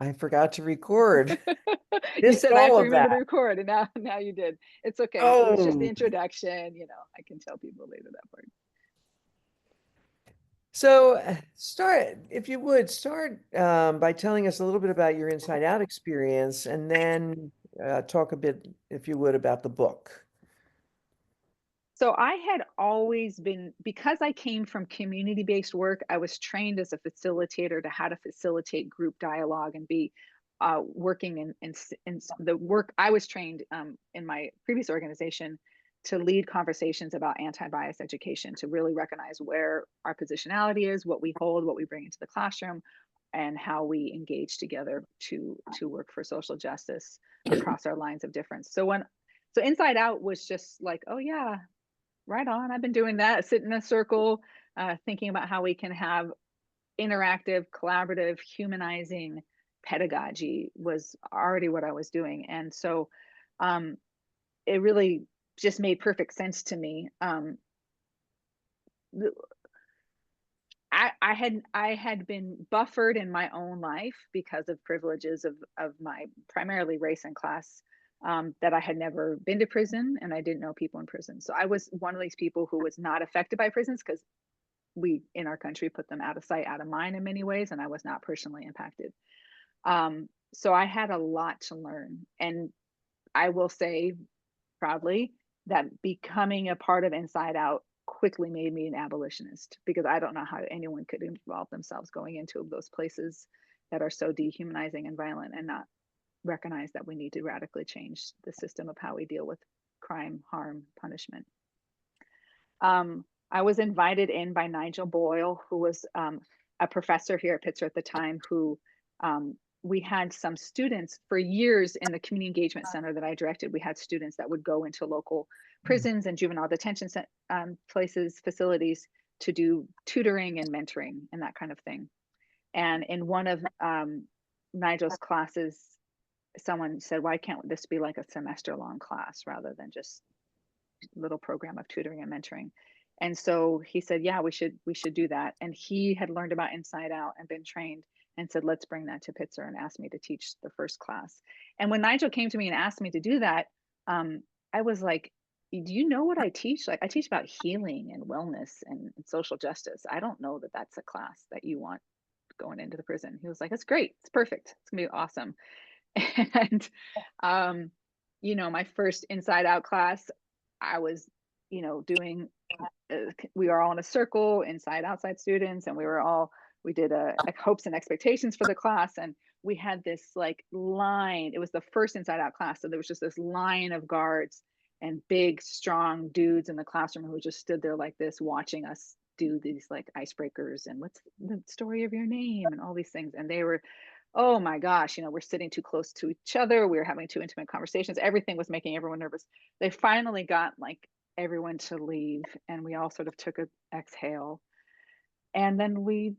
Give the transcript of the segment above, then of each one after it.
I forgot to record. You Missed said I have all to of remember to that. record, and now you did. It's okay. It was just the Oh, introduction. I can tell people later that part. so start, if you would, start by telling us a little bit about your Inside Out experience, and then talk a bit, if you would, about the book. So I had always been, because I came from community-based work, I was trained as a facilitator to how to facilitate group dialogue and be working in the work. I was trained in my previous organization to lead conversations about anti-bias education, to really recognize where our positionality is, what we hold, what we bring into the classroom, and how we engage together to work for social justice across our lines of difference. So Inside Out was just like, oh yeah, right on. I've been doing that, sit in a circle, thinking about how we can have interactive, collaborative, humanizing pedagogy was already what I was doing. And so um, it really just made perfect sense to me. I had been buffered in my own life because of privileges of my primarily race and class, that I had never been to prison and I didn't know people in prison. So I was one of these people who was not affected by prisons because we in our country put them out of sight, out of mind in many ways, and I was not personally impacted. So I had a lot to learn, and I will say proudly that becoming a part of Inside Out quickly made me an abolitionist, because I don't know how anyone could involve themselves going into those places that are so dehumanizing and violent and not recognize that we need to radically change the system of how we deal with crime, harm, punishment. I was invited in by Nigel Boyle, who was a professor here at Pitzer at the time, who we had some students for years in the community engagement center that I directed. We had students that would go into local prisons and juvenile detention places, facilities, to do tutoring and mentoring and that kind of thing. And in one of Nigel's classes, someone said, why can't this be like a semester long class rather than just little program of tutoring and mentoring? And so he said, yeah, we should do that. And he had learned about Inside Out and been trained, and said, let's bring that to Pitzer, and asked me to teach the first class. And when Nigel came to me and asked me to do that, I was like, do you know what I teach? Like, I teach about healing and wellness and social justice. I don't know that that's a class that you want going into the prison. He was like, that's great. It's perfect. It's gonna be awesome. And um, my first Inside Out class, I was, doing, we were all in a circle, inside, outside students, and we did a hopes and expectations for the class. And we had this like line, it was the first Inside Out class. So there was just this line of guards and big, strong dudes in the classroom who just stood there like this, watching us do these like icebreakers and what's the story of your name and all these things. And they were, oh my gosh, we're sitting too close to each other. We were having too intimate conversations. Everything was making everyone nervous. They finally got like everyone to leave, and we all sort of took a exhale. And then we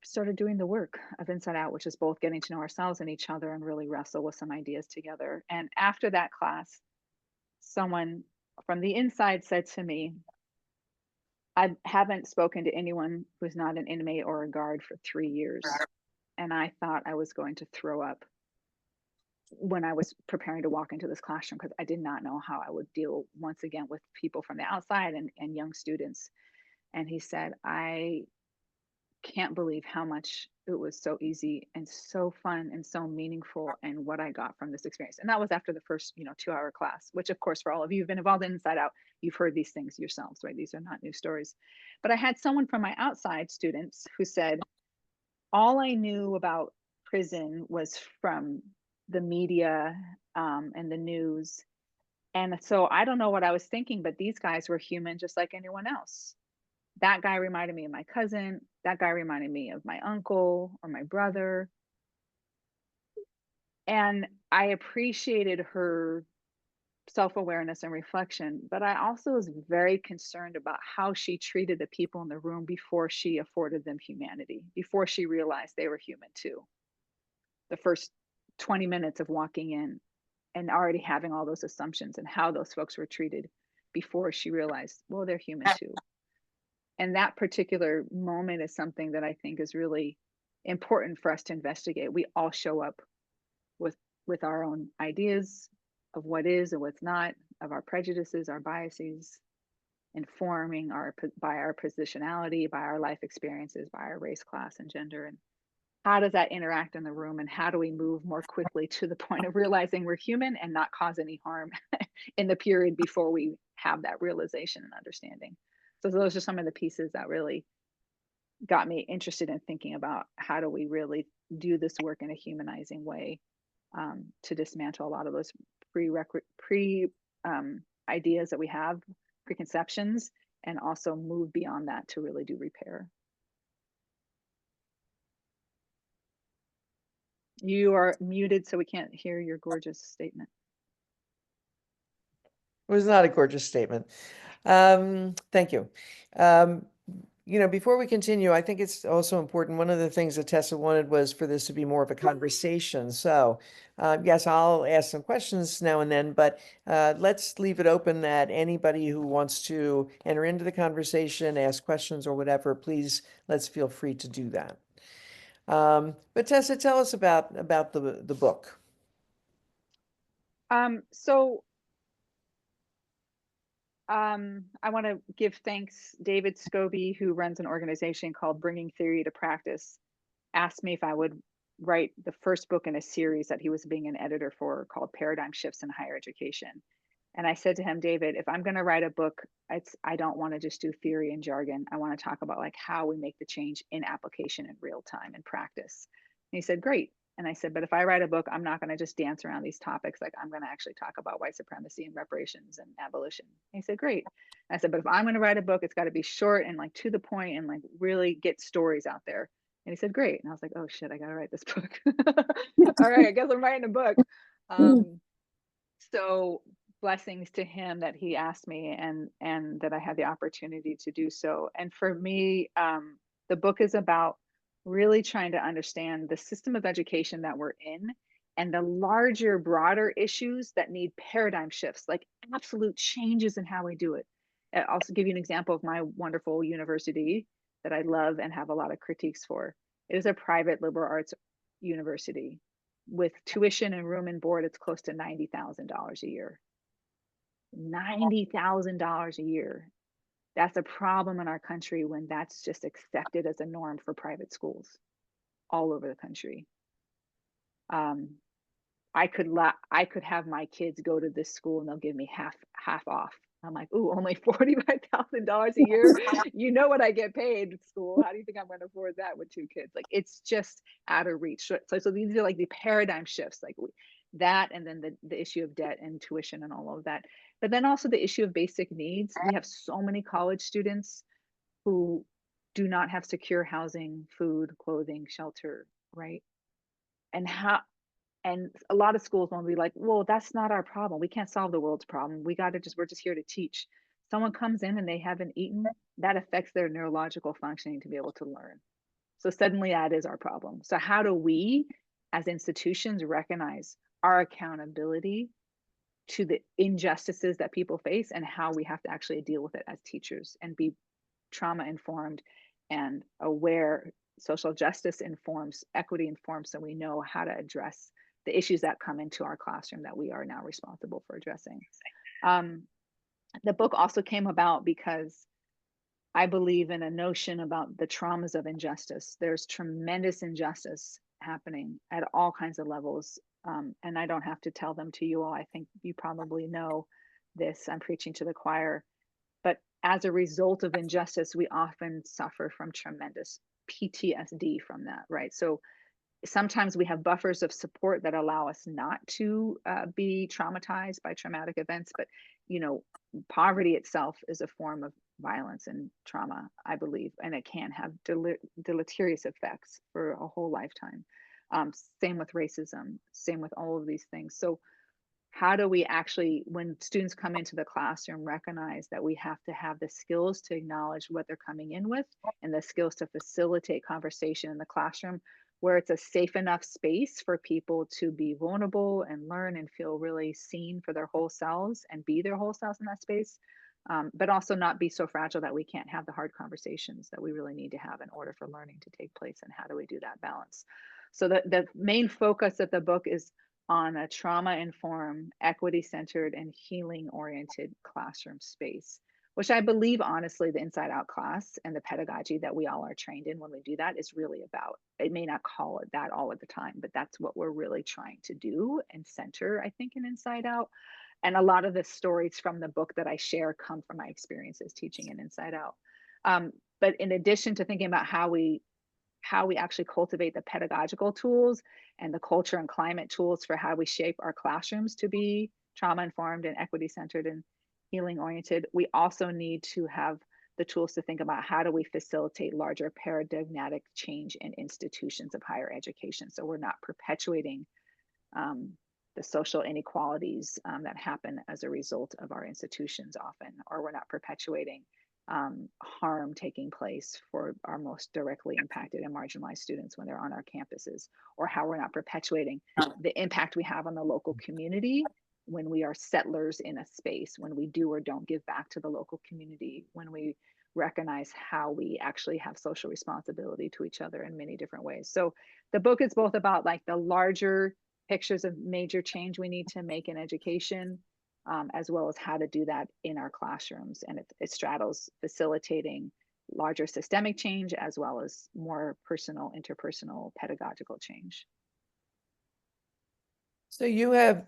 started doing the work of Inside Out, which is both getting to know ourselves and each other and really wrestle with some ideas together. And after that class, someone from the inside said to me, I haven't spoken to anyone who's not an inmate or a guard for 3 years. And I thought I was going to throw up when I was preparing to walk into this classroom, because I did not know how I would deal once again with people from the outside and young students. And he said, I can't believe how much it was so easy and so fun and so meaningful, and what I got from this experience. And that was after the first, 2-hour class, which of course, for all of you who've been involved in Inside Out, you've heard these things yourselves, right? These are not new stories. But I had someone from my outside students who said, all I knew about prison was from the media and the news. And so I don't know what I was thinking, but these guys were human just like anyone else. That guy reminded me of my cousin. That guy reminded me of my uncle or my brother. And I appreciated her self-awareness and reflection, but I also was very concerned about how she treated the people in the room before she afforded them humanity, before she realized they were human too. The first 20 minutes of walking in and already having all those assumptions and how those folks were treated before she realized, well, they're human too. And that particular moment is something that I think is really important for us to investigate. We all show up with our own ideas of what is and what's not, of our prejudices, our biases, informing by our positionality, by our life experiences, by our race, class, and gender. And how does that interact in the room? And how do we move more quickly to the point of realizing we're human and not cause any harm in the period before we have that realization and understanding? So those are some of the pieces that really got me interested in thinking about how do we really do this work in a humanizing way, to dismantle a lot of those ideas that we have, preconceptions, and also move beyond that to really do repair. You are muted, so we can't hear your gorgeous statement. It was not a gorgeous statement. Thank you. You know, before we continue, I think it's also important. One of the things that Tessa wanted was for this to be more of a conversation. So, yes, I'll ask some questions now and then, but let's leave it open that anybody who wants to enter into the conversation, ask questions or whatever, please, let's feel free to do that. But Tessa, tell us about the book. I want to give thanks. David Scobie, who runs an organization called Bringing Theory to Practice, asked me if I would write the first book in a series that he was being an editor for called Paradigm Shifts in Higher Education. And I said to him, David, if I'm going to write a book, I don't want to just do theory and jargon. I want to talk about like how we make the change in application in real time and practice. And he said, great. And I said, but if I write a book, I'm not going to just dance around these topics. Like I'm going to actually talk about white supremacy and reparations and abolition. And he said, great. And I said, but if I'm going to write a book, it's got to be short and like to the point and like really get stories out there. And he said, great. And I was like, oh shit, I got to write this book. All right, I guess I'm writing a book. So blessings to him that he asked me and that I had the opportunity to do so. And for me, the book is about really trying to understand the system of education that we're in and the larger, broader issues that need paradigm shifts, like absolute changes in how we do it. I'll also give you an example of my wonderful university that I love and have a lot of critiques for. It is a private liberal arts university with tuition and room and board. It's close to $90,000 a year. $90,000 a year. That's a problem in our country when that's just accepted as a norm for private schools all over the country. I could have my kids go to this school and they'll give me half off. I'm like, ooh, only $45,000 a year. You know what I get paid at school. How do you think I'm going to afford that with 2 kids? Like it's just out of reach. So these are like the paradigm shifts, like that, and then the issue of debt and tuition and all of that. But then also the issue of basic needs. We have so many college students who do not have secure housing, food, clothing, shelter, right? And a lot of schools will be like, well, that's not our problem. We can't solve the world's problem. We're just here to teach. Someone comes in and they haven't eaten, that affects their neurological functioning to be able to learn. So suddenly that is our problem. So how do we as institutions recognize our accountability to the injustices that people face and how we have to actually deal with it as teachers and be trauma informed and aware, social justice informs, equity informed, so we know how to address the issues that come into our classroom that we are now responsible for addressing. The book also came about because I believe in a notion about the traumas of injustice. There's tremendous injustice happening at all kinds of levels. And I don't have to tell them to you all. I think you probably know this. I'm preaching to the choir. But as a result of injustice, we often suffer from tremendous PTSD from that, right? So sometimes we have buffers of support that allow us not to be traumatized by traumatic events. But, you know, poverty itself is a form of violence and trauma, I believe, and it can have deleterious effects for a whole lifetime. Same with racism, same with all of these things. So how do we actually, when students come into the classroom, recognize that we have to have the skills to acknowledge what they're coming in with and the skills to facilitate conversation in the classroom where it's a safe enough space for people to be vulnerable and learn and feel really seen for their whole selves and be their whole selves in that space, but also not be so fragile that we can't have the hard conversations that we really need to have in order for learning to take place. And how do we do that balance? So the main focus of the book is on a trauma-informed, equity-centered, and healing-oriented classroom space, which I believe, honestly, the Inside Out class and the pedagogy that we all are trained in when we do that is really about. It may not call it that all of the time, but that's what we're really trying to do and center, I think, in Inside Out. And a lot of the stories from the book that I share come from my experiences teaching in Inside Out. But in addition to thinking about how we actually cultivate the pedagogical tools and the culture and climate tools for how we shape our classrooms to be trauma-informed and equity-centered and healing-oriented, we also need to have the tools to think about how do we facilitate larger paradigmatic change in institutions of higher education, so we're not perpetuating the social inequalities that happen as a result of our institutions often, or we're not perpetuating harm taking place for our most directly impacted and marginalized students when they're on our campuses, or how we're not perpetuating the impact we have on the local community when we are settlers in a space, when we do or don't give back to the local community, when we recognize how we actually have social responsibility to each other in many different ways. So the book is both about like the larger pictures of major change we need to make in education, as well as how to do that in our classrooms. And it straddles facilitating larger systemic change as well as more personal, interpersonal, pedagogical change. So you have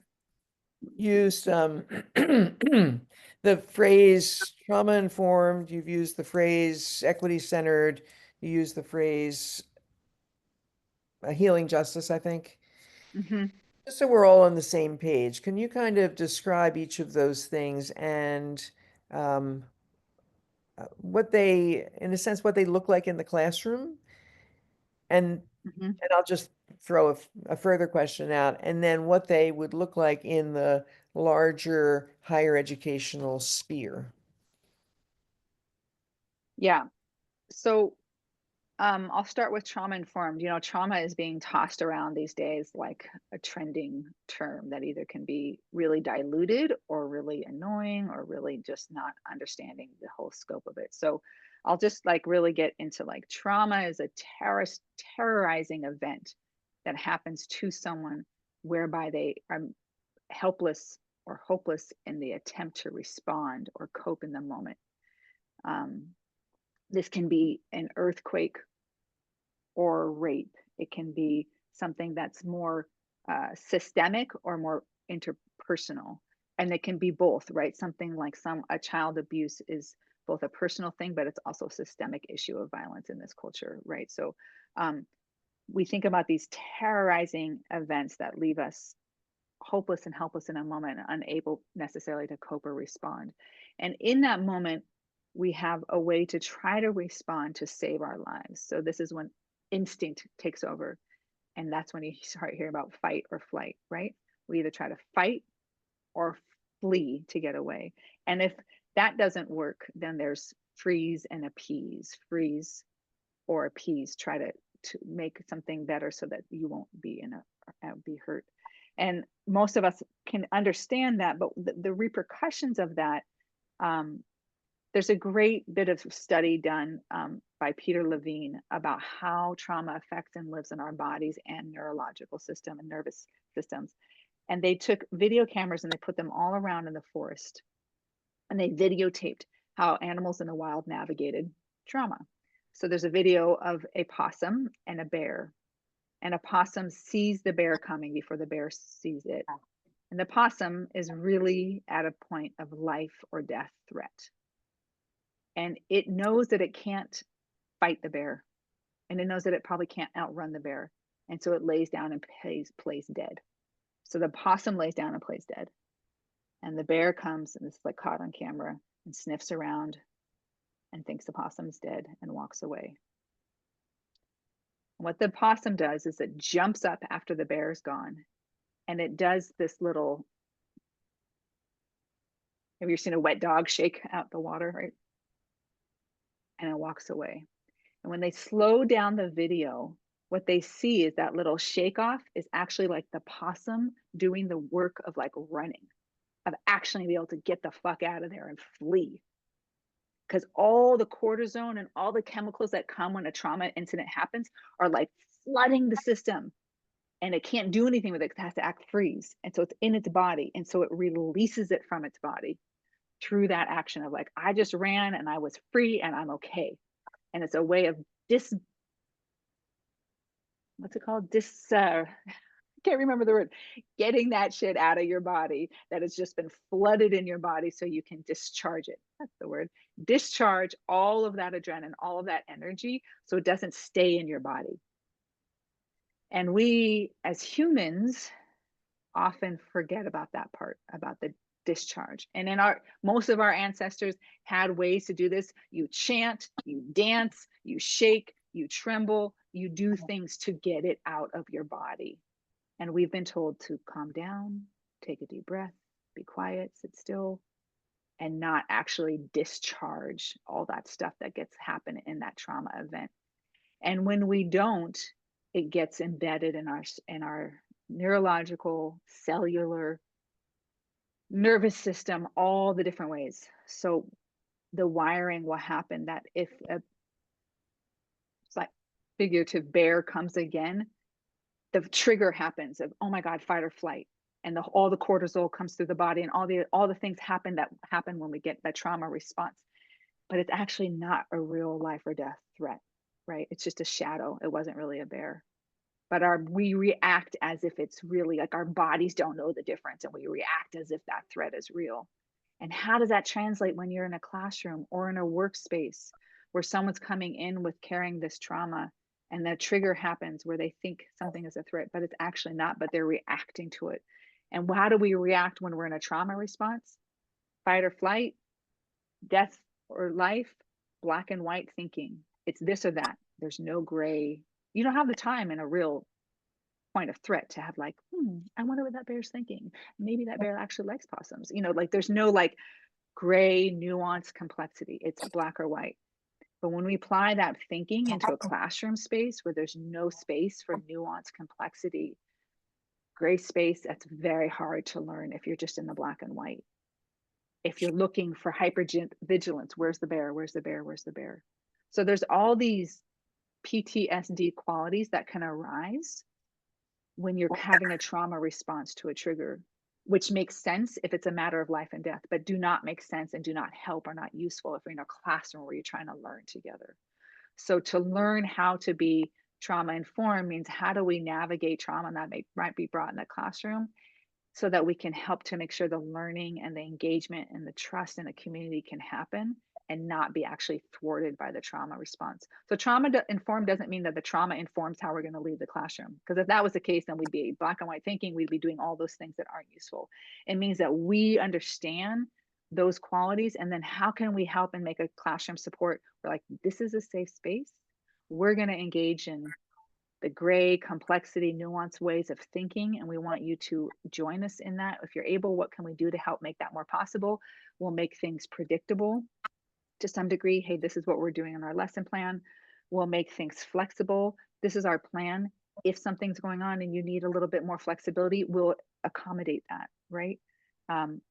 used the phrase trauma-informed, you've used the phrase equity-centered, you use the phrase healing justice, I think. Mm-hmm. Just so we're all on the same page, can you kind of describe each of those things and um, what they, in a sense, what they look like in the classroom? And Mm-hmm. I'll just throw a further question out, and then what they would look like in the larger higher educational sphere. Yeah. So I'll start with trauma informed. You know, trauma is being tossed around these days like a trending term that either can be really diluted or really annoying or really just not understanding the whole scope of it. So I'll just like really get into like trauma is a terrorizing event that happens to someone whereby they are helpless or hopeless in the attempt to respond or cope in the moment. This can be an earthquake or rape. It can be something that's more systemic or more interpersonal. And it can be both, right? Something like a child abuse is both a personal thing, but it's also a systemic issue of violence in this culture, right? So we think about these terrorizing events that leave us hopeless and helpless in a moment, unable necessarily to cope or respond. And in that moment, we have a way to try to respond to save our lives. So this is when instinct takes over. And that's when you start hearing about fight or flight, right? We either try to fight or flee to get away. And if that doesn't work, then there's freeze and appease, freeze or appease, try to make something better so that you won't be be hurt. And most of us can understand that, but the repercussions of that, there's a great bit of study done by Peter Levine about how trauma affects and lives in our bodies and neurological system and nervous systems. And they took video cameras and they put them all around in the forest. And they videotaped how animals in the wild navigated trauma. So there's a video of a possum and a bear. And a possum sees the bear coming before the bear sees it. And the possum is really at a point of life or death threat. And it knows that it can't fight the bear. And it knows that it probably can't outrun the bear. And so it lays down and plays dead. So the possum lays down and plays dead. And the bear comes, and it's like caught on camera, and sniffs around and thinks the possum's dead and walks away. And what the possum does is it jumps up after the bear's gone, and it does this little, have you seen a wet dog shake out the water, right? And it walks away. And when they slow down the video, what they see is that little shake off is actually like the possum doing the work of like running. of actually be able to get the fuck out of there and flee. Because all the cortisone and all the chemicals that come when a trauma incident happens are like flooding the system, and it can't do anything with it. It has to act freeze. And so it's in its body. And so it releases it from its body through that action of like, I just ran and I was free and I'm okay. And it's a way of what's it called? Can't remember the word, getting that shit out of your body that has just been flooded in your body so you can discharge it. That's the word. Discharge all of that adrenaline, all of that energy, so it doesn't stay in your body. And we as humans often forget about that part, about the discharge. And in most of our ancestors had ways to do this. You chant, you dance, you shake, you tremble, you do things to get it out of your body. And we've been told to calm down, take a deep breath, be quiet, sit still, and not actually discharge all that stuff that gets happened in that trauma event. And when we don't, it gets embedded in our neurological, cellular, nervous system, all the different ways. So the wiring will happen that if a figurative bear comes again, the trigger happens of, oh my God, fight or flight. And all the cortisol comes through the body, and all the things happen when we get that trauma response. But it's actually not a real life or death threat, right? It's just a shadow. It wasn't really a bear. But we react as if it's really, like, our bodies don't know the difference, and we react as if that threat is real. And how does that translate when you're in a classroom or in a workspace where someone's coming in with carrying this trauma, and the trigger happens where they think something is a threat, but it's actually not, but they're reacting to it. And how do we react when we're in a trauma response? Fight or flight, death or life, black and white thinking. It's this or that. There's no gray. You don't have the time in a real point of threat to have like, I wonder what that bear's thinking. Maybe that bear actually likes possums. Like there's no like gray, nuanced complexity. It's black or white. But when we apply that thinking into a classroom space where there's no space for nuanced complexity, gray space, that's very hard to learn if you're just in the black and white. If you're looking for hypervigilance, where's the bear? Where's the bear? Where's the bear? So there's all these PTSD qualities that can arise when you're having a trauma response to a trigger, which makes sense if it's a matter of life and death, but do not make sense and do not help or not useful if you're in a classroom where you're trying to learn together. So to learn how to be trauma informed means, how do we navigate trauma that might be brought in the classroom so that we can help to make sure the learning and the engagement and the trust in the community can happen and not be actually thwarted by the trauma response. So trauma informed doesn't mean that the trauma informs how we're going to leave the classroom. Because if that was the case, then we'd be black and white thinking, we'd be doing all those things that aren't useful. It means that we understand those qualities, and then how can we help and make a classroom support? We're like, this is a safe space. We're going to engage in the gray, complexity, nuanced ways of thinking, and we want you to join us in that. If you're able, what can we do to help make that more possible? We'll make things predictable to some degree. Hey, this is what we're doing in our lesson plan. We'll make things flexible. This is our plan. If something's going on and you need a little bit more flexibility, we'll accommodate that, right?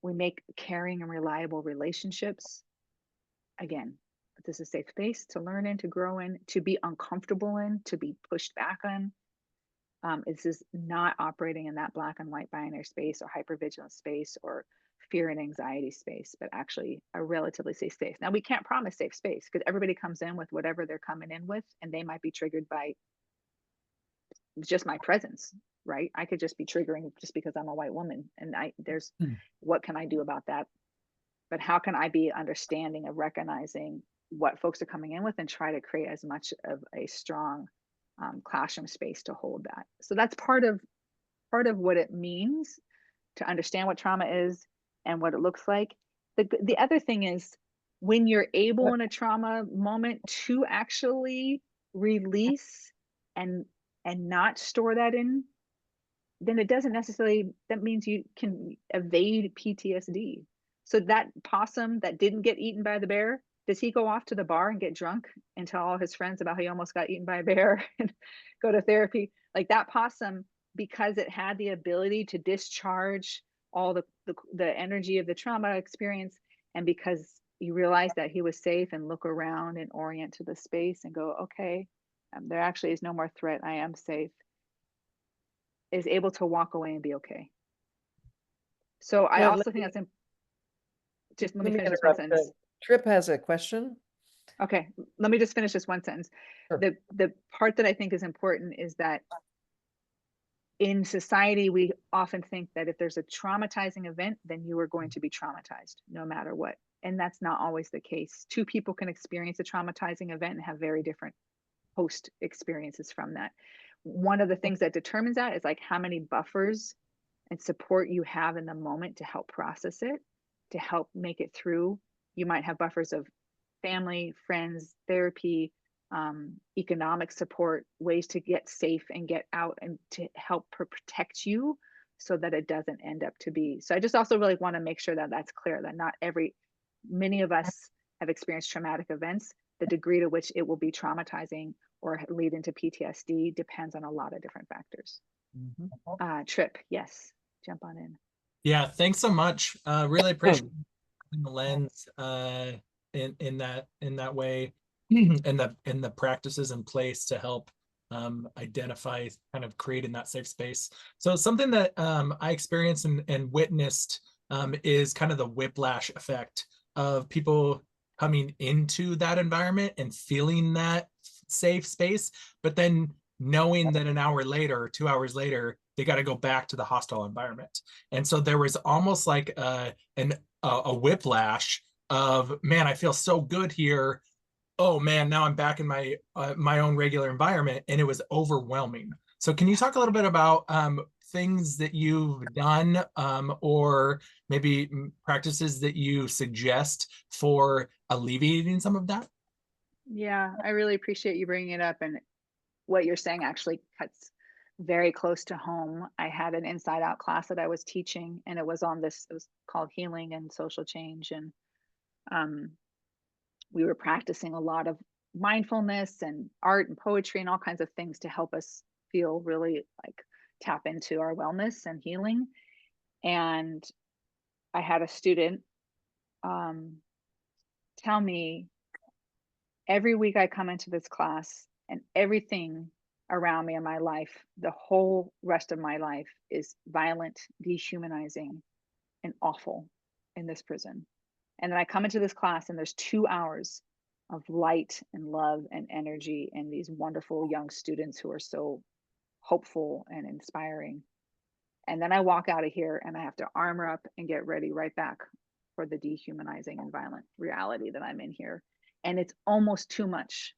We make caring and reliable relationships. Again, this is a safe space to learn in, to grow in, to be uncomfortable in, to be pushed back on. This is not operating in that black and white binary space or hypervigilance space or fear and anxiety space, but actually a relatively safe space. Now, we can't promise safe space because everybody comes in with whatever they're coming in with, and they might be triggered by just my presence, right? I could just be triggering just because I'm a white woman, and what can I do about that? But how can I be understanding of recognizing what folks are coming in with and try to create as much of a strong classroom space to hold that? So that's part of what it means to understand what trauma is and what it looks like. The other thing is, when you're able in a trauma moment to actually release and not store that in, then it doesn't necessarily, that means you can evade PTSD. So that possum that didn't get eaten by the bear, does he go off to the bar and get drunk and tell all his friends about how he almost got eaten by a bear and go to therapy? Like that possum, because it had the ability to discharge all the energy of the trauma experience, and because you realize that he was safe, and look around and orient to the space and go, okay, there actually is no more threat. I am safe. Is able to walk away and be okay. So I Let also think that's just let me me finish this one interrupt. sentence. Trip has a question. Okay, let me just finish this one sentence. Sure. The part that I think is important is that in society, we often think that if there's a traumatizing event, then you are going to be traumatized no matter what. And that's not always the case. Two people can experience a traumatizing event and have very different post experiences from that. One of the things that determines that is like how many buffers and support you have in the moment to help process it, to help make it through. You might have buffers of family, friends, therapy, economic support, ways to get safe and get out and to help protect you so that it doesn't end up to be. So I just also really want to make sure that that's clear, that many of us have experienced traumatic events. The degree to which it will be traumatizing or lead into PTSD depends on a lot of different factors. Trip, yes, jump on in. Yeah, thanks so much. Really appreciate the lens in that way, and the practices in place to help identify, kind of creating that safe space. So something that I experienced and witnessed is kind of the whiplash effect of people coming into that environment and feeling that safe space, but then knowing that an hour later, 2 hours later, they got to go back to the hostile environment. And so there was almost like a whiplash of, man, I feel so good here. Oh man, now I'm back in my my own regular environment, and it was overwhelming. So can you talk a little bit about things that you've done, or maybe practices that you suggest for alleviating some of that? Yeah, I really appreciate you bringing it up. And what you're saying actually cuts very close to home. I had an inside out class that I was teaching, and it was called Healing and Social Change. And um, we were practicing a lot of mindfulness and art and poetry and all kinds of things to help us feel really like tap into our wellness and healing. And I had a student tell me, every week I come into this class and everything around me in my life, the whole rest of my life, is violent, dehumanizing, and awful in this prison. And then I come into this class and there's 2 hours of light and love and energy and these wonderful young students who are so hopeful and inspiring. And then I walk out of here and I have to armor up and get ready right back for the dehumanizing and violent reality that I'm in here. And it's almost too much.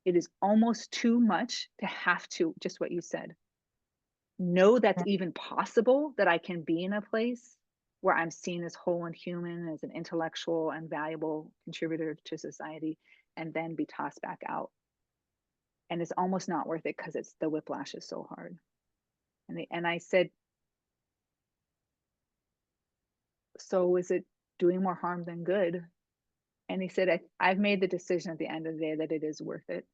It is almost too much to have to, just what you said, know that's even possible, that I can be in a place where I'm seen as whole and human, as an intellectual and valuable contributor to society, and then be tossed back out. And it's almost not worth it because the whiplash is so hard. And I said, so is it doing more harm than good? And he said, I've made the decision at the end of the day that it is worth it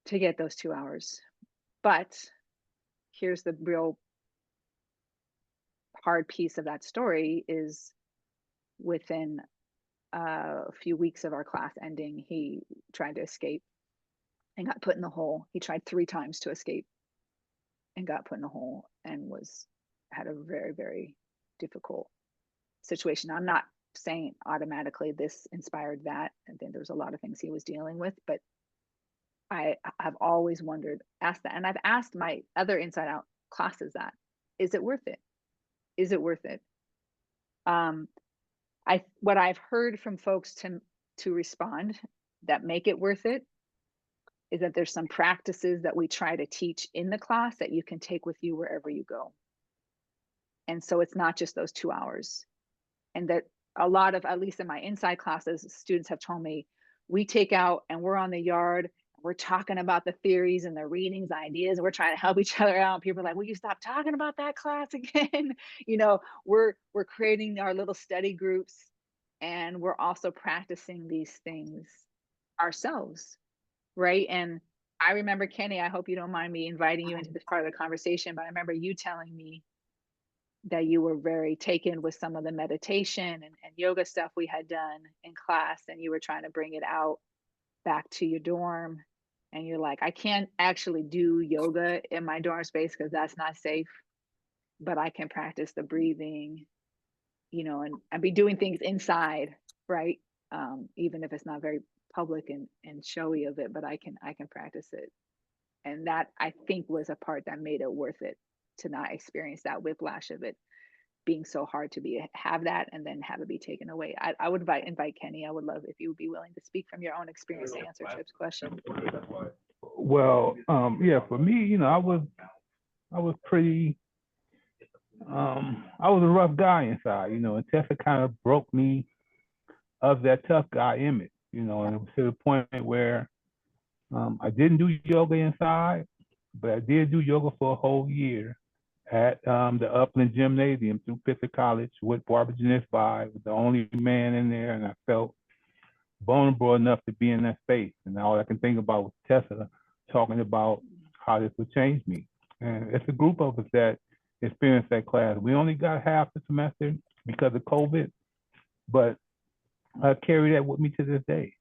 to get those 2 hours. But here's the real hard piece of that story is within a few weeks of our class ending, he tried to escape and got put in the hole. He tried 3 times to escape and got put in the hole and had a very, very difficult situation. I'm not saying automatically this inspired that. I think there's a lot of things he was dealing with, but I have always asked that. And I've asked my other Inside Out classes that, is it worth it? Is it worth it? What I've heard from folks to respond that make it worth it is that there's some practices that we try to teach in the class that you can take with you wherever you go. And so it's not just those 2 hours. And that a lot of, at least in my inside classes, students have told me, we take out and we're on the yard, we're talking about the theories and the readings, ideas, we're trying to help each other out. People are like, will you stop talking about that class again? We're creating our little study groups, and we're also practicing these things ourselves, right? And I remember, Kenny, I hope you don't mind me inviting you into this part of the conversation, but I remember you telling me that you were very taken with some of the meditation and yoga stuff we had done in class, and you were trying to bring it out back to your dorm. And you're like, I can't actually do yoga in my dorm space because that's not safe, but I can practice the breathing, and I'd be doing things inside, right? Even if it's not very public and showy of it, but I can practice it. And that, I think, was a part that made it worth it to not experience that whiplash of it being so hard to have that and then have it be taken away. I would invite Kenny. I would love if you would be willing to speak from your own experience to answer Chip's question. Well, yeah, for me, I was pretty, I was a rough guy inside, and Tessa kind of broke me of that tough guy image, and it was to the point where I didn't do yoga inside, but I did do yoga for a whole year at the Upland Gymnasium through Pitzer College with Barbara Janice by, was the only man in there, and I felt vulnerable enough to be in that space. And all I can think about was Tessa talking about how this would change me. And it's a group of us that experienced that class. We only got half the semester because of COVID, but I carry that with me to this day.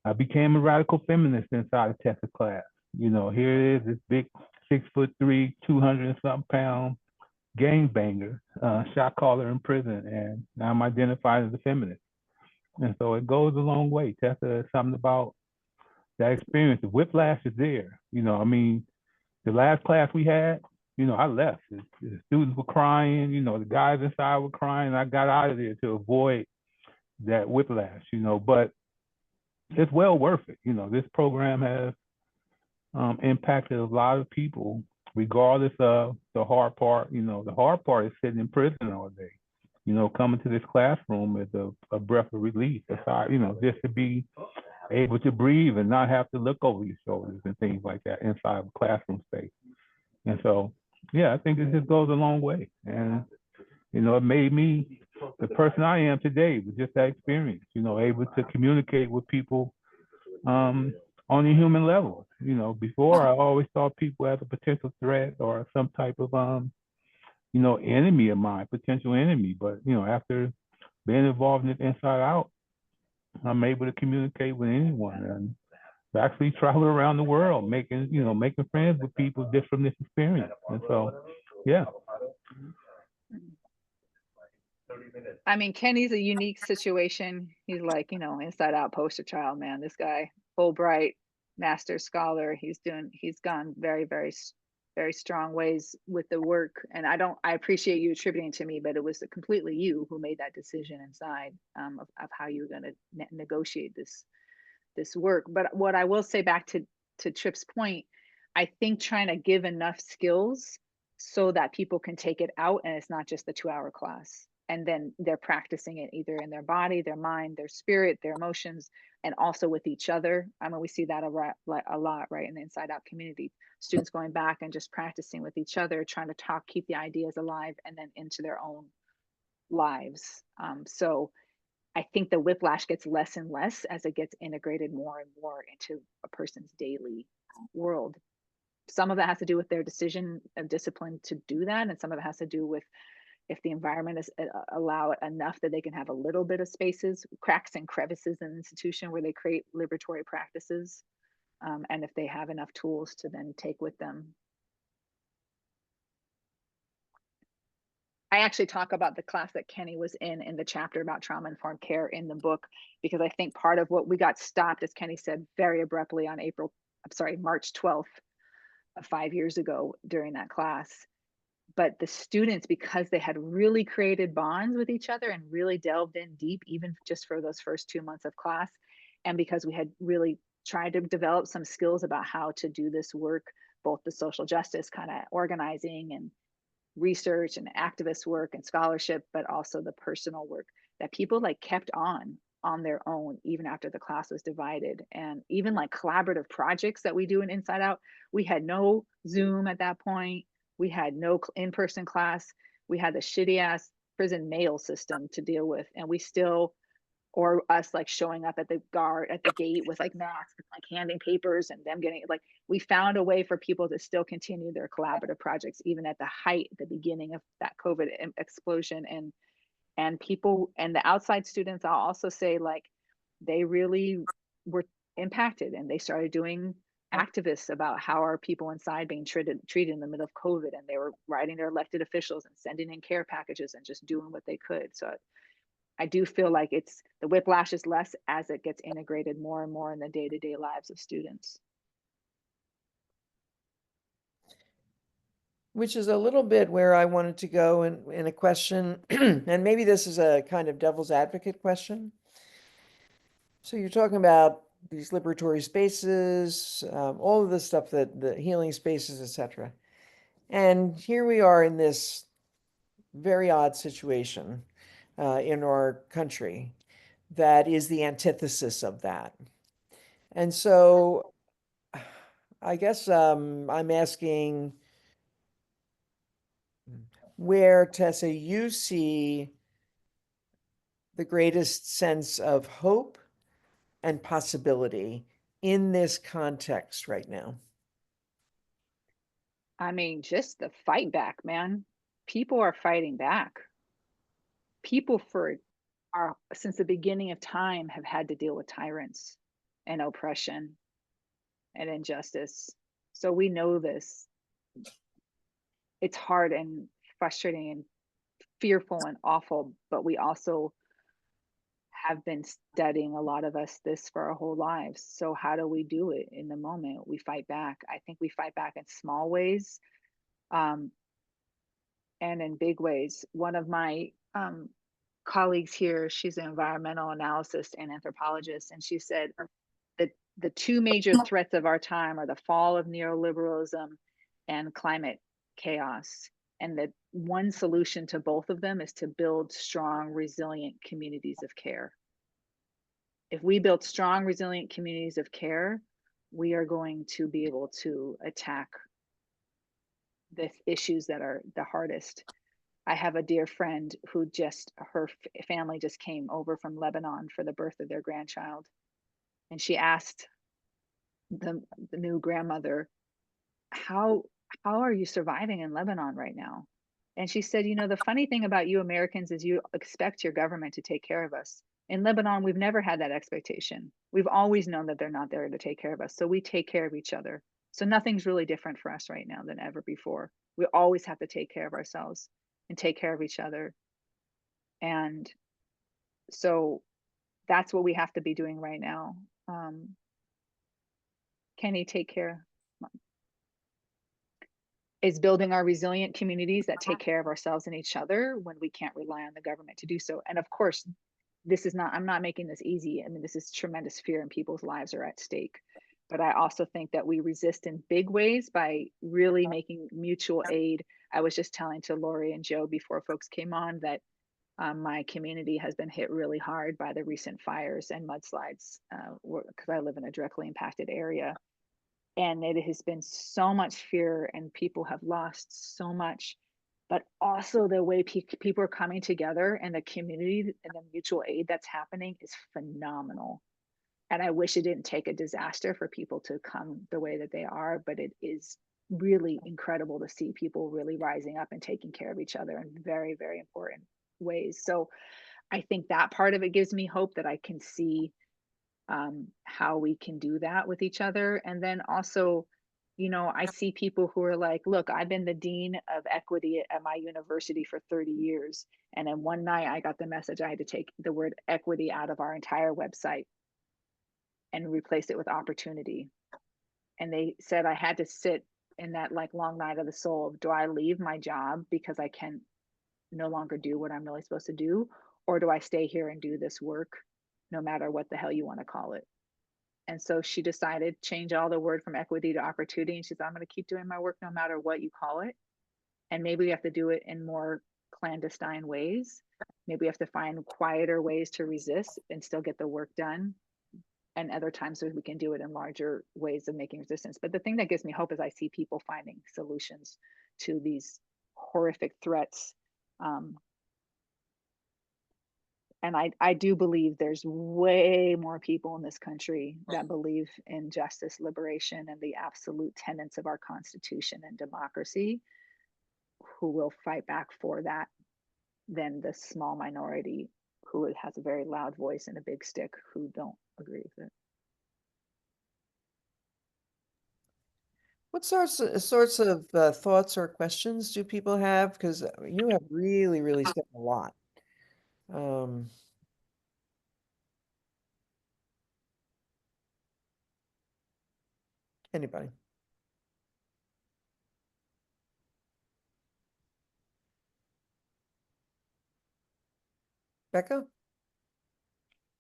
I became a radical feminist inside of Tessa class. Here it is, this big 6'3", 200 and something pound gangbanger, shot caller in prison, and now I'm identified as a feminist. And so it goes a long way. Tessa is something about that experience. The whiplash is there. The last class we had, I left. The students were crying, the guys inside were crying. I got out of there to avoid that whiplash, but it's well worth it. This program has impacted a lot of people, regardless of the hard part. The hard part is sitting in prison all day. Coming to this classroom is a breath of relief. Aside, just to be able to breathe and not have to look over your shoulders and things like that inside of a classroom space. And so, yeah, I think it just goes a long way. And, it made me the person I am today with just that experience, able to communicate with people on a human level. Before I always saw people as a potential threat or some type of, enemy of mine, potential enemy. But, after being involved in it inside out, I'm able to communicate with anyone and actually travel around the world, making friends with people just from this experience. And so, yeah. I mean, Kenny's a unique situation. He's like, inside out poster child, man. This guy, Fulbright, master scholar. He's gone very, very, very strong ways with the work. And I appreciate you attributing to me, but it was completely you who made that decision inside of how you were going to negotiate this work. But what I will say back to Tripp's point, I think trying to give enough skills so that people can take it out and it's not just the 2-hour class. And then they're practicing it either in their body, their mind, their spirit, their emotions, and also with each other. I mean, we see that a lot, right, in the Inside Out community. Students going back and just practicing with each other, trying to keep the ideas alive and then into their own lives. So I think the whiplash gets less and less as it gets integrated more and more into a person's daily world. Some of it has to do with their decision of discipline to do that, and some of it has to do with if the environment is allow it enough that they can have a little bit of spaces, cracks and crevices in the institution where they create liberatory practices, and if they have enough tools to then take with them. I actually talk about the class that Kenny was in the chapter about trauma-informed care in the book, because I think part of what we got stopped, as Kenny said, very abruptly on March 12th of 5 years ago during that class. But the students, because they had really created bonds with each other and really delved in deep, even just for those first 2 months of class, and because we had really tried to develop some skills about how to do this work, both the social justice kind of organizing and research and activist work and scholarship, but also the personal work, that people kept on their own even after the class was divided. And even collaborative projects that we do in Inside Out, we had no Zoom at that point. We had no in-person class. We had the shitty ass prison mail system to deal with. And we still or us like showing up at the gate with like masks, like handing papers and them getting like, we found a way for people to still continue their collaborative projects, even at the height, the beginning of that COVID explosion. And people and the outside students, I'll also say, like, they really were impacted, and they started doing activists about how are people inside being treated in the middle of COVID, and they were writing their elected officials and sending in care packages and just doing what they could. So I do feel like it's the whiplash is less as it gets integrated more and more in the day-to-day lives of students. Which is a little bit where I wanted to go in a question, and maybe this is a kind of devil's advocate question. So you're talking about these liberatory spaces, all of the stuff that the healing spaces, etc. And here we are in this very odd situation in our country that is the antithesis of that. And so I guess I'm asking where, Tessa, you see the greatest sense of hope and possibility in this context right now. I mean, just the fight back, man. People are fighting back. People since the beginning of time have had to deal with tyrants and oppression and injustice. So we know this. It's hard and frustrating and fearful and awful, but we also have been studying, a lot of us, this for our whole lives. So how do we do it in the moment? We fight back. I think we fight back in small ways and in big ways. One of my colleagues here, she's an environmental analyst and anthropologist, and she said that the two major threats of our time are the fall of neoliberalism and climate chaos. And that one solution to both of them is to build strong, resilient communities of care. If we build strong, resilient communities of care, we are going to be able to attack the issues that are the hardest. I have a dear friend who her family just came over from Lebanon for the birth of their grandchild. And she asked the new grandmother, how are you surviving in Lebanon right now? And she said, the funny thing about you Americans is you expect your government to take care of us. In Lebanon, we've never had that expectation. We've always known that they're not there to take care of us. So we take care of each other. So nothing's really different for us right now than ever before. We always have to take care of ourselves and take care of each other. And so that's what we have to be doing right now. Kenny, take care. Is building our resilient communities that take care of ourselves and each other when we can't rely on the government to do so. And of course, I'm not making this easy. I mean, this is tremendous fear and people's lives are at stake. But I also think that we resist in big ways by really making mutual aid. I was just telling to Lori and Joe before folks came on that my community has been hit really hard by the recent fires and mudslides because I live in a directly impacted area. And it has been so much fear and people have lost so much, but also the way people are coming together and the community and the mutual aid that's happening is phenomenal. And I wish it didn't take a disaster for people to come the way that they are, but it is really incredible to see people really rising up and taking care of each other in very, very important ways. So I think that part of it gives me hope that I can see how we can do that with each other. And then also, I see people who are like, look, I've been the dean of equity at my university for 30 years. And then one night I got the message I had to take the word equity out of our entire website and replace it with opportunity. And they said I had to sit in that like long night of the soul of, do I leave my job because I can no longer do what I'm really supposed to do? Or do I stay here and do this work no matter what the hell you want to call it? And so she decided change all the word from equity to opportunity. And she said, I'm going to keep doing my work no matter what you call it. And maybe we have to do it in more clandestine ways. Maybe we have to find quieter ways to resist and still get the work done. And other times we can do it in larger ways of making resistance. But the thing that gives me hope is I see people finding solutions to these horrific threats. And I do believe there's way more people in this country that believe in justice, liberation, and the absolute tenets of our Constitution and democracy who will fight back for that than the small minority who has a very loud voice and a big stick who don't agree with it. What sorts of thoughts or questions do people have? Because you have really said a lot. Anybody? Becca?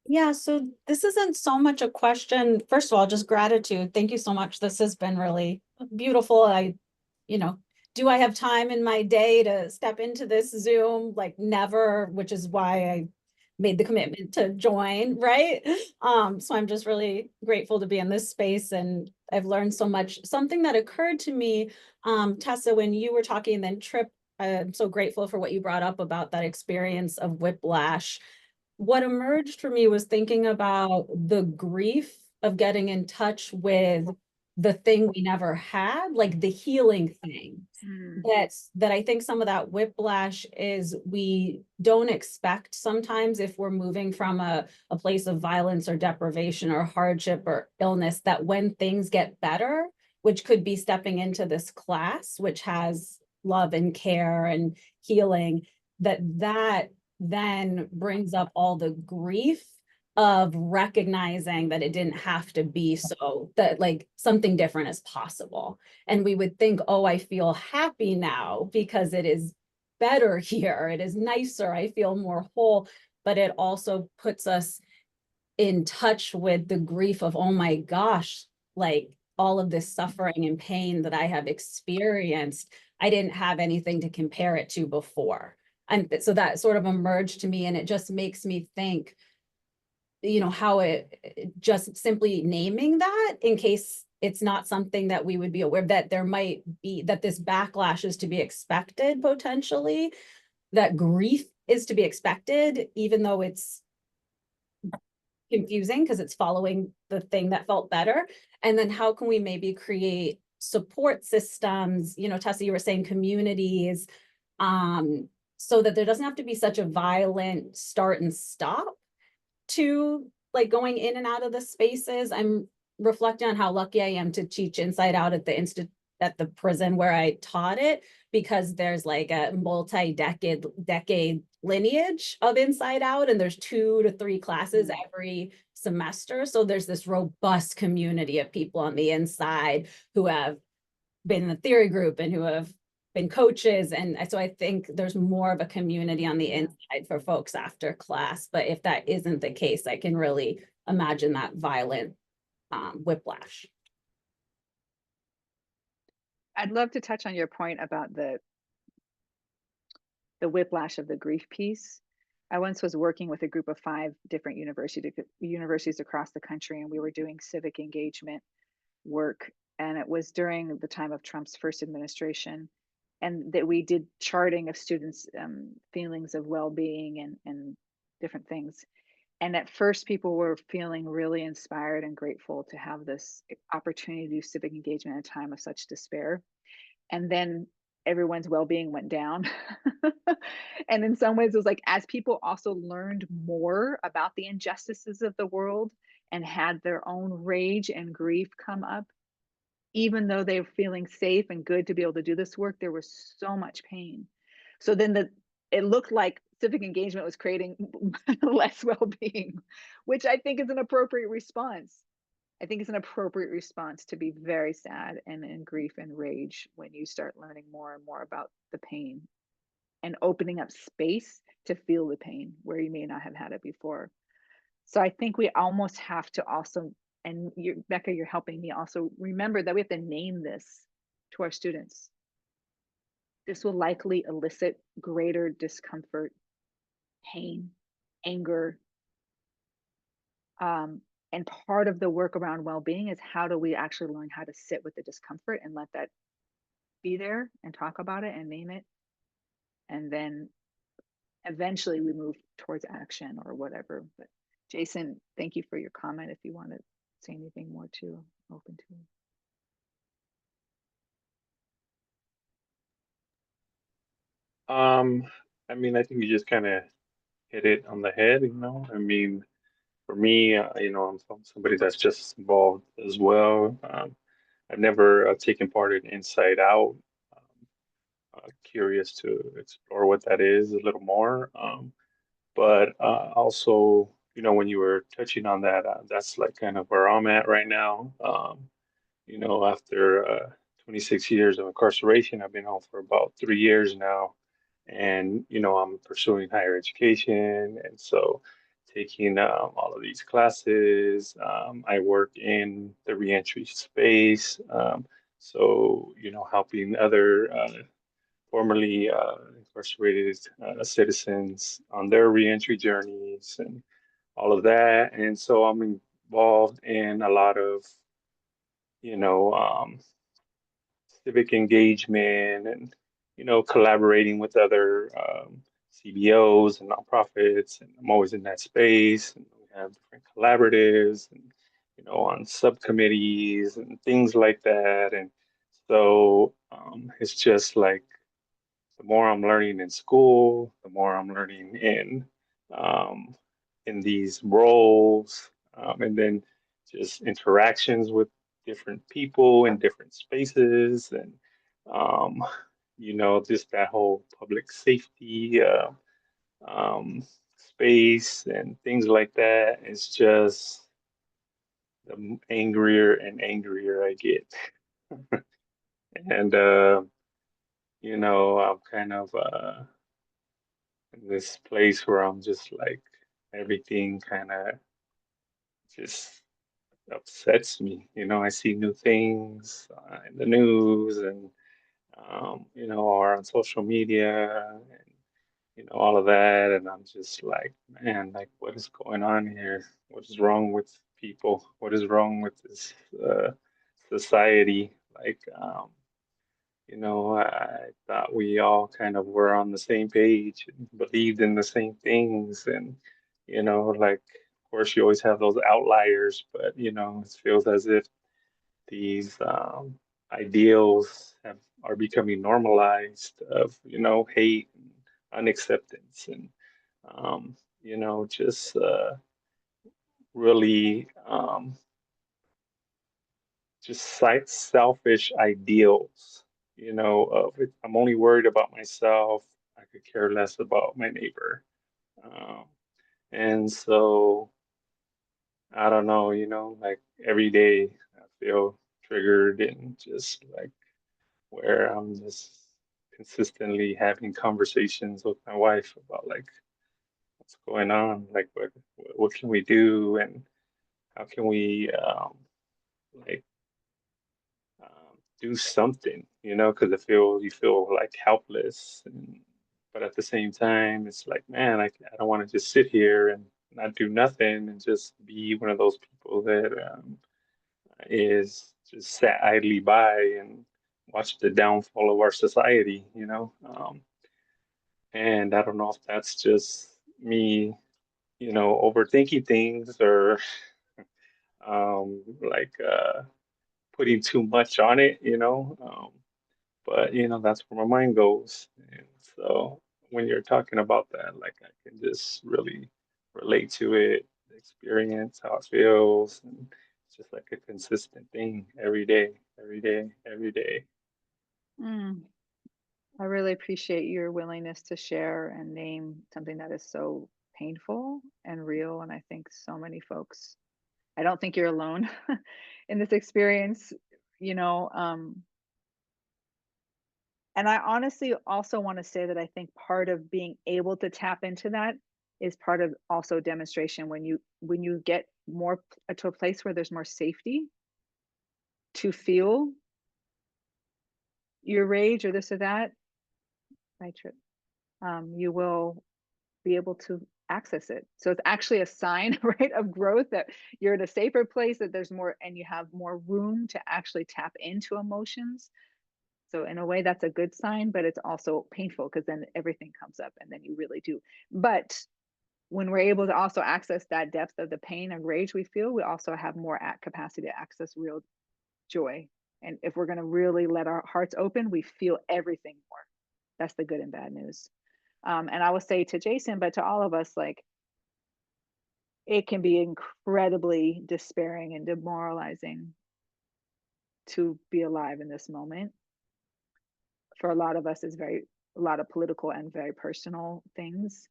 Yeah, so this isn't so much a question. First of all, just gratitude. Thank you so much. This has been really beautiful. Do I have time in my day to step into this Zoom? Like never, which is why I made the commitment to join, right? So I'm just really grateful to be in this space, and I've learned so much. Something that occurred to me, Tessa, when you were talking, and then Trip, I'm so grateful for what you brought up about that experience of whiplash. What emerged for me was thinking about the grief of getting in touch with the thing we never had, like the healing thing. That I think some of that whiplash is we don't expect sometimes if we're moving from a place of violence or deprivation or hardship or illness, that when things get better, which could be stepping into this class, which has love and care and healing, that then brings up all the grief of recognizing that it didn't have to be so, that like something different is possible. And we would think, oh, I feel happy now because it is better here. It is nicer. I feel more whole. But it also puts us in touch with the grief of, oh my gosh, like all of this suffering and pain that I have experienced, I didn't have anything to compare it to before. And so that sort of emerged to me, and it just makes me think, how it just simply naming that, in case it's not something that we would be aware of, that there might be, that this backlash is to be expected potentially, that grief is to be expected, even though it's confusing because it's following the thing that felt better. And then how can we maybe create support systems, Tessa, you were saying communities, so that there doesn't have to be such a violent start and stop to like going in and out of the spaces. I'm reflecting on how lucky I am to teach Inside Out at the prison where I taught it, because there's like a multi-decade lineage of Inside Out, and there's 2 to 3 classes every semester. So there's this robust community of people on the inside who have been in the theory group and who have been coaches. And so I think there's more of a community on the inside for folks after class. But if that isn't the case, I can really imagine that violent whiplash. I'd love to touch on your point about the whiplash of the grief piece. I once was working with a group of 5 different universities across the country, and we were doing civic engagement work. And it was during the time of Trump's first administration, and that we did charting of students' feelings of well-being and different things. And at first, people were feeling really inspired and grateful to have this opportunity to do civic engagement at a time of such despair. And then everyone's well-being went down. And in some ways, it was like, as people also learned more about the injustices of the world and had their own rage and grief come up, even though they were feeling safe and good to be able to do this work, there was so much pain. So then it looked like civic engagement was creating less well-being, which I think is an appropriate response. I think it's an appropriate response to be very sad and in grief and rage when you start learning more and more about the pain and opening up space to feel the pain where you may not have had it before. So I think we almost have to also, and Becca, you're helping me also remember that we have to name this to our students. This will likely elicit greater discomfort, pain, anger. And part of the work around well-being is, how do we actually learn how to sit with the discomfort and let that be there and talk about it and name it, and then eventually we move towards action or whatever. But Jason, thank you for your comment. If you want to say anything more too, I'm open to it. I mean, I think you just kind of hit it on the head, you know. I mean, for me, you know, I'm somebody that's just involved as well. I've never taken part in Inside Out. Curious to explore what that is a little more. But also, you know, when you were touching on that, that's like kind of where I'm at right now. You know, after 26 years of incarceration, I've been home for about 3 years now. And, you know, I'm pursuing higher education. And so taking all of these classes, I work in the reentry space. So, you know, helping other formerly incarcerated citizens on their reentry journeys and all of that. And so I'm involved in a lot of, you know, civic engagement and, you know, collaborating with other CBOs and nonprofits. And I'm always in that space. And we have different collaboratives and, you know, on subcommittees and things like that. And so it's just like the more I'm learning in school, the more I'm learning um, in these roles, and then just interactions with different people in different spaces, and um, you know, just that whole public safety um, space and things like that. It's just the angrier and angrier I get, and you know, I'm kind of in this place where I'm just like everything kind of just upsets me. You know, I see new things in the news and you know, or on social media and you know all of that, and I'm just like, man, like what is going on here? What is wrong with people? What is wrong with this society? Like, you know, I thought we all kind of were on the same page and believed in the same things. And, you know, like, of course, you always have those outliers, but, you know, it feels as if these ideals are becoming normalized of, you know, hate and unacceptance and, you know, just really just selfish ideals, you know, of it. I'm only worried about myself. I could care less about my neighbor. Um, and so I don't know, you know, like every day I feel triggered and just like where I'm just consistently having conversations with my wife about like what's going on, like what can we do and how can we like do something, you know, because you feel like helpless, and, but at the same time, it's like, man, I don't want to just sit here and not do nothing and just be one of those people that is just sat idly by and watch the downfall of our society, you know. And I don't know if that's just me, you know, overthinking things or like putting too much on it, you know. But you know, that's where my mind goes. And so when you're talking about that, like I can just really relate to it, experience how it feels, and it's just like a consistent thing every day, every day, every day. Mm, I really appreciate your willingness to share and name something that is so painful and real. And I think so many folks, I don't think you're alone in this experience, you know. And I honestly also want to say that I think part of being able to tap into that is part of also demonstration when you get more to a place where there's more safety to feel your rage or this or that, I trip. You will be able to access it. So it's actually a sign, right, of growth that you're in a safer place, that there's more and you have more room to actually tap into emotions So in a way, that's a good sign, but it's also painful because then everything comes up and then you really do. But when we're able to also access that depth of the pain and rage we feel, we also have more capacity to access real joy. And if we're going to really let our hearts open, we feel everything more. That's the good and bad news. And I will say to Jason, but to all of us, like, it can be incredibly despairing and demoralizing to be alive in this moment. For a lot of us, it's a lot of political and very personal things.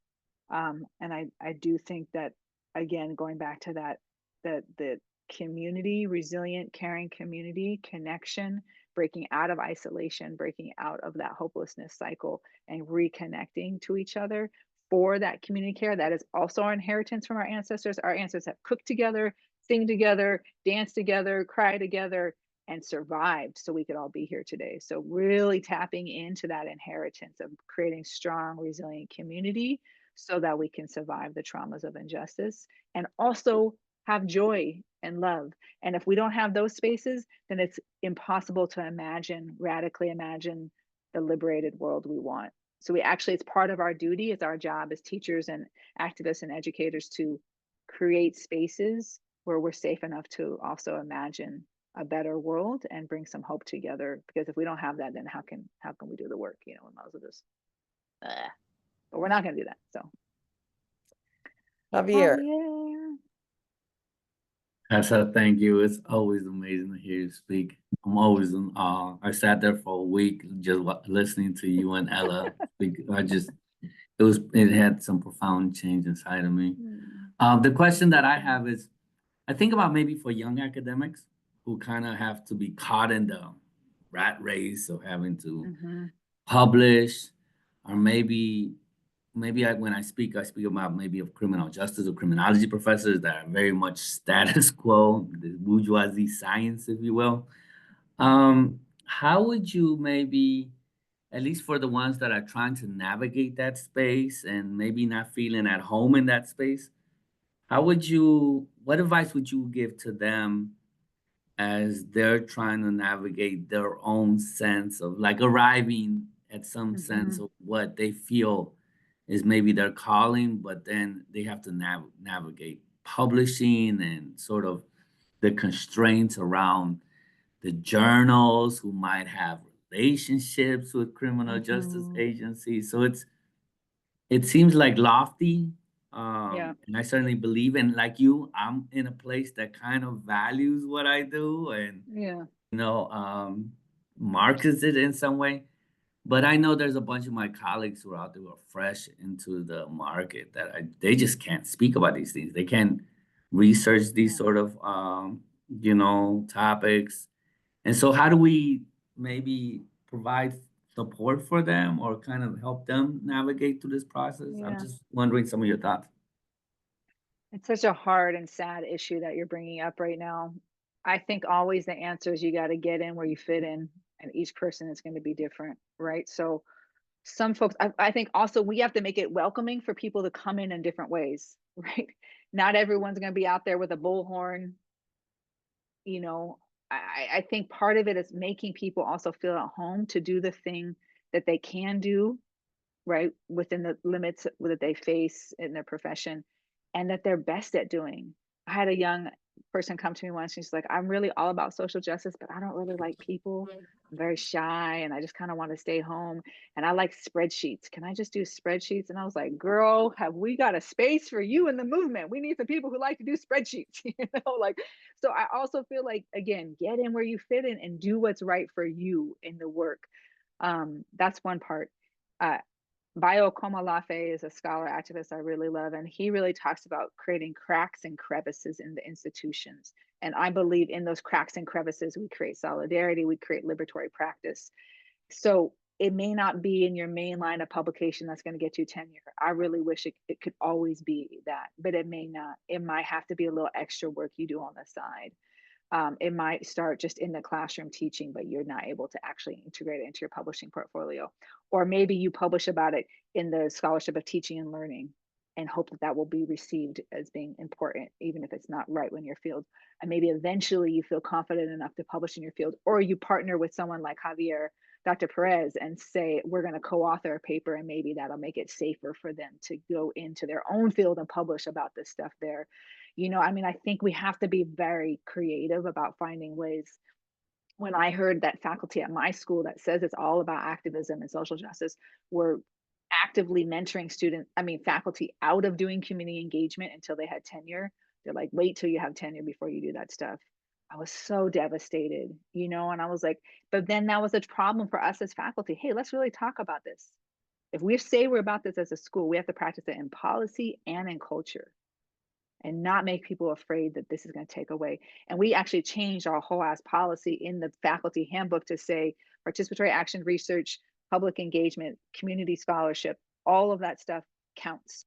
And I do think that, again, going back to that the community, resilient, caring community connection, breaking out of isolation, breaking out of that hopelessness cycle and reconnecting to each other for that community care, that is also our inheritance from our ancestors. Our ancestors have cooked together, sing together, dance together, cry together, and survived so we could all be here today. So really tapping into that inheritance of creating strong, resilient community so that we can survive the traumas of injustice and also have joy and love. And if we don't have those spaces, then it's impossible to radically imagine the liberated world we want. So it's part of our duty, it's our job as teachers and activists and educators to create spaces where we're safe enough to also imagine a better world and bring some hope together. Because if we don't have that, then how can we do the work? And most of this, but we're not going to do that. So, Javier. Tessa, thank you. It's always amazing to hear you speak. I'm always in awe. I sat there for a week just listening to you and Ella speak. It had some profound change inside of me. The question that I have is, I think about maybe for young academics who kind of have to be caught in the rat race of having to publish, or maybe when I speak about maybe of criminal justice or criminology professors that are very much status quo, the bourgeoisie science, if you will. How would you maybe, at least for the ones that are trying to navigate that space and maybe not feeling at home in that space, what advice would you give to them as they're trying to navigate their own sense of like arriving at some sense of what they feel is maybe their calling, but then they have to navigate publishing and sort of the constraints around the journals who might have relationships with criminal justice agencies. So it seems like lofty. And I certainly believe in, like you, I'm in a place that kind of values what I do and markets it in some way. But I know there's a bunch of my colleagues who are out there who are fresh into the market that they just can't speak about these things. They can't research these sort of topics. And so how do we maybe provide support for them or kind of help them navigate through this process? I'm just wondering some of your thoughts. It's such a hard and sad issue that you're bringing up right now. I think always the answer is you got to get in where you fit in, and each person is going to be different, right? So some folks, I think also we have to make it welcoming for people to come in different ways, right? Not everyone's going to be out there with a bullhorn. I think part of it is making people also feel at home to do the thing that they can do, right, within the limits that they face in their profession and that they're best at doing. I had a young person come to me once, she's like, I'm really all about social justice, but I don't really like people. I'm very shy and I just kind of want to stay home. And I like spreadsheets. Can I just do spreadsheets? And I was like, girl, have we got a space for you in the movement? We need some people who like to do spreadsheets, so I also feel like, again, get in where you fit in and do what's right for you in the work. That's one part. Bayo Komalafe is a scholar activist I really love, and he really talks about creating cracks and crevices in the institutions. And I believe in those cracks and crevices, we create solidarity, we create liberatory practice. So it may not be in your main line of publication that's going to get you tenure. I really wish it could always be that, but it may not. It might have to be a little extra work you do on the side. It might start just in the classroom teaching, but you're not able to actually integrate it into your publishing portfolio. Or maybe you publish about it in the scholarship of teaching and learning and hope that will be received as being important, even if it's not right in your field. And maybe eventually you feel confident enough to publish in your field, or you partner with someone like Javier Dr. Perez and say, we're going to co-author a paper, and maybe that'll make it safer for them to go into their own field and publish about this stuff there. You know, I mean, I think we have to be very creative about finding ways. When I heard that faculty at my school that says it's all about activism and social justice were actively mentoring faculty out of doing community engagement until they had tenure. They're like, wait till you have tenure before you do that stuff. I was so devastated, you know, and I was like, but then that was a problem for us as faculty. Hey, let's really talk about this. If we say we're about this as a school, we have to practice it in policy and in culture, and not make people afraid that this is going to take away. And we actually changed our whole ass policy in the faculty handbook to say participatory action research, public engagement, community scholarship, all of that stuff counts.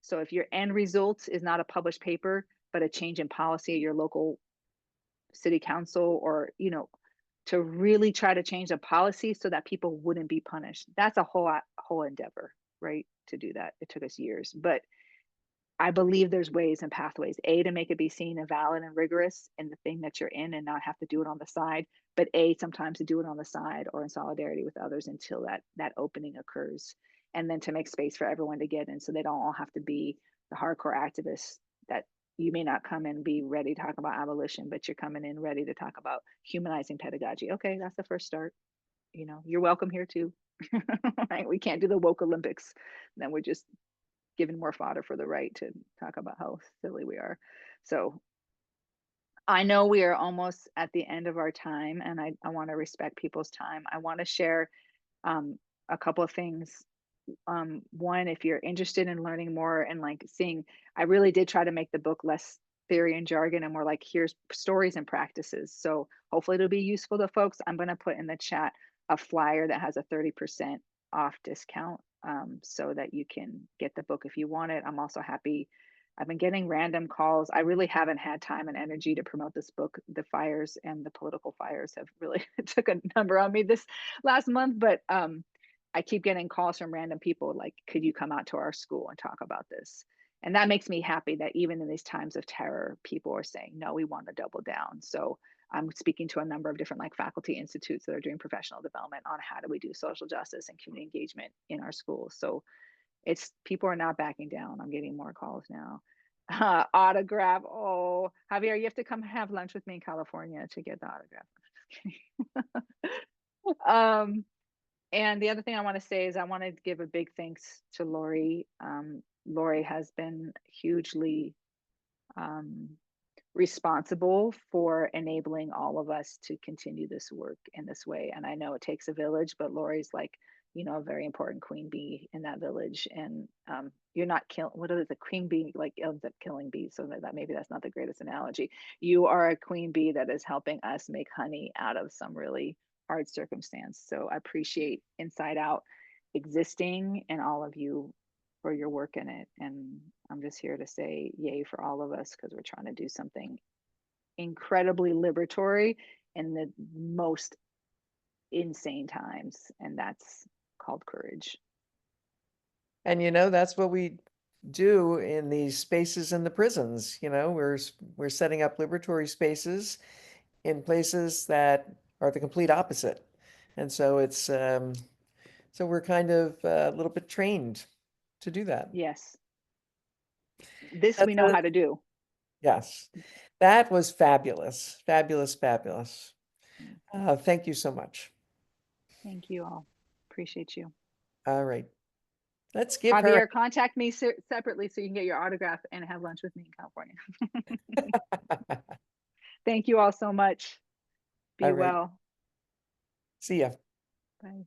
So if your end result is not a published paper, but a change in policy at your local city council, or, you know, to really try to change the policy so that people wouldn't be punished. That's a whole endeavor, right? To do that. It took us years, but I believe there's ways and pathways, to make it be seen and valid and rigorous in the thing that you're in and not have to do it on the side, but sometimes to do it on the side or in solidarity with others until that opening occurs. And then to make space for everyone to get in, so they don't all have to be the hardcore activists that you may not come and be ready to talk about abolition, but you're coming in ready to talk about humanizing pedagogy. Okay, that's the first start. You know, you're welcome here too. Right? We can't do the woke Olympics. Then we're just given more fodder for the right to talk about how silly we are. So I know we are almost at the end of our time, and I want to respect people's time. I want to share a couple of things. One, if you're interested in learning more and like seeing, I really did try to make the book less theory and jargon and more like, here's stories and practices. So hopefully it'll be useful to folks. I'm going to put in the chat a flyer that has a 30% off discount, so that you can get the book if you want it. I'm also happy. I've been getting random calls. I really haven't had time and energy to promote this book. The fires and the political fires have really took a number on me this last month, but I keep getting calls from random people like, could you come out to our school and talk about this? And that makes me happy that even in these times of terror, people are saying, no, we want to double down. So I'm speaking to a number of different like faculty institutes that are doing professional development on how do we do social justice and community engagement in our schools. So people are not backing down. I'm getting more calls now. Autograph. Oh, Javier, you have to come have lunch with me in California to get the autograph. And the other thing I want to say is I want to give a big thanks to Lori. Lori has been hugely responsible for enabling all of us to continue this work in this way. And I know it takes a village, but Lori's like, you know, a very important queen bee in that village. And you're not what is a queen bee like ends up killing bees? So that maybe that's not the greatest analogy. You are a queen bee that is helping us make honey out of some really hard circumstance. So I appreciate Inside Out existing and all of you for your work in it. And I'm just here to say yay for all of us, because we're trying to do something incredibly liberatory in the most insane times. And that's called courage. And, you know, that's what we do in these spaces in the prisons. You know, we're setting up liberatory spaces in places that are the complete opposite. And so it's, so we're kind of a little bit trained to do that. Yes. This we know how to do. Yes. That was fabulous. Fabulous, fabulous. Thank you so much. Thank you all. Appreciate you. All right. Let's give Javier, her. contact me separately so you can get your autograph and have lunch with me in California. Thank you all so much. Be All right. well. See ya. Bye.